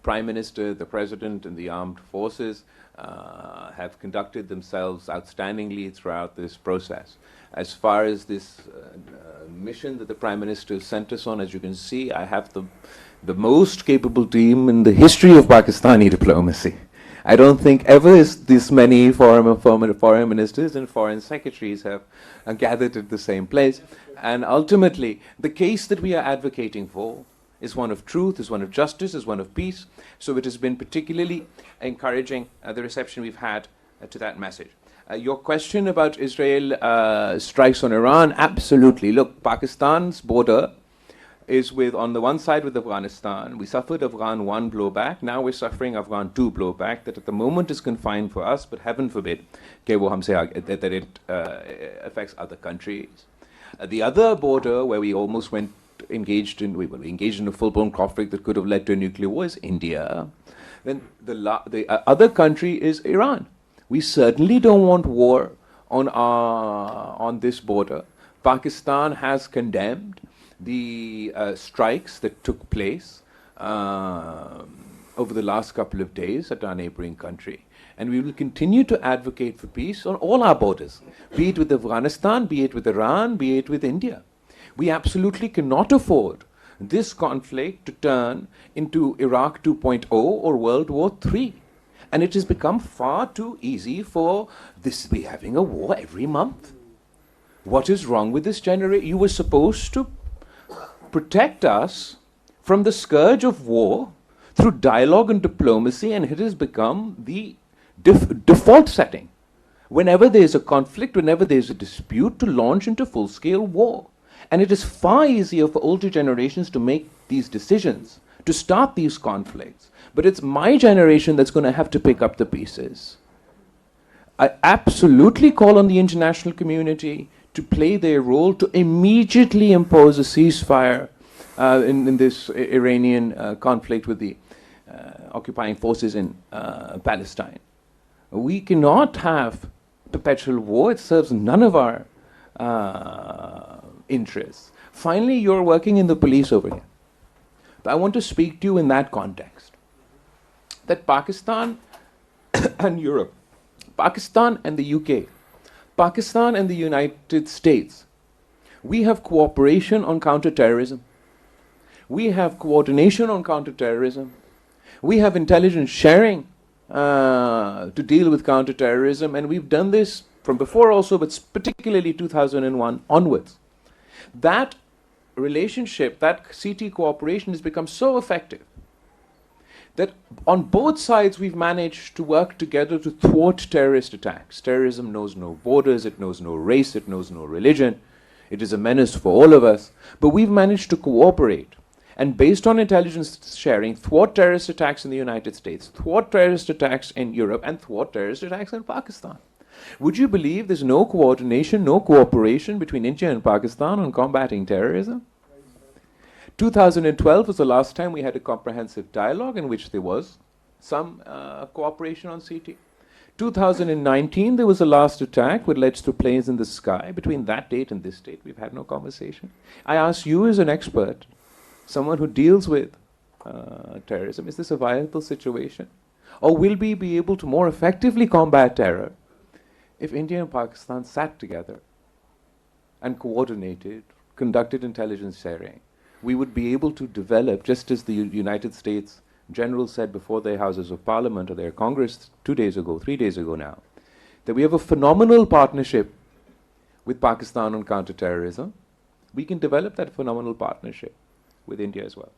Prime Minister, the President, and the armed forces have conducted themselves outstandingly throughout this process. As far as this mission that the Prime Minister sent us on, as you can see, I have the most capable team in the history of Pakistani diplomacy. I don't think ever this many foreign ministers and foreign secretaries have gathered at the same place. And ultimately, the case that we are advocating for is one of truth, is one of justice, is one of peace. So it has been particularly encouraging, the reception we've had to that message. Your question about Israel strikes on Iran, absolutely. Look, Pakistan's border is on the one side with Afghanistan. We suffered Afghan 1 blowback. Now we're suffering Afghan 2 blowback that at the moment is confined for us, but heaven forbid that it affects other countries. The other border where we almost we were engaged in a full-blown conflict that could have led to a nuclear war is India. Then the other country is Iran. We certainly don't want war on this border. Pakistan has condemned the strikes that took place over the last couple of days at our neighboring country. And we will continue to advocate for peace on all our borders, be it with Afghanistan, be it with Iran, be it with India. We absolutely cannot afford this conflict to turn into Iraq 2.0 or World War III. And it has become far too easy for this to be having a war every month. What is wrong with this generation? You were supposed to protect us from the scourge of war through dialogue and diplomacy, and it has become the default setting. Whenever there is a conflict, whenever there is a dispute, to launch into full-scale war. And it is far easier for older generations to make these decisions, to start these conflicts. But it's my generation that's going to have to pick up the pieces. I absolutely call on the international community to play their role to immediately impose a ceasefire in this Iranian conflict with the occupying forces in Palestine. We cannot have perpetual war. It serves none of our interests. Finally, you're working in the police over here. But I want to speak to you in that context. That Pakistan and Europe, Pakistan and the UK, Pakistan and the United States, we have cooperation on counterterrorism. We have coordination on counterterrorism. We have intelligence sharing to deal with counterterrorism, and we've done this from before also, but particularly 2001 onwards. That relationship, that CT cooperation has become so effective that on both sides we've managed to work together to thwart terrorist attacks. Terrorism knows no borders, it knows no race, it knows no religion. It is a menace for all of us. But we've managed to cooperate and, based on intelligence sharing, thwart terrorist attacks in the United States, thwart terrorist attacks in Europe, and thwart terrorist attacks in Pakistan. Would you believe there's no coordination, no cooperation between India and Pakistan on combating terrorism? 2012 was the last time we had a comprehensive dialogue in which there was some cooperation on CT. 2019, there was a last attack which led to planes in the sky. Between that date and this date, we've had no conversation. I ask you as an expert, someone who deals with terrorism, is this a viable situation? Or will we be able to more effectively combat terror if India and Pakistan sat together and coordinated, conducted intelligence sharing? We would be able to develop, just as the United States generals said before their Houses of Parliament or their Congress 2 days ago, 3 days ago now, that we have a phenomenal partnership with Pakistan on counterterrorism. We can develop that phenomenal partnership with India as well.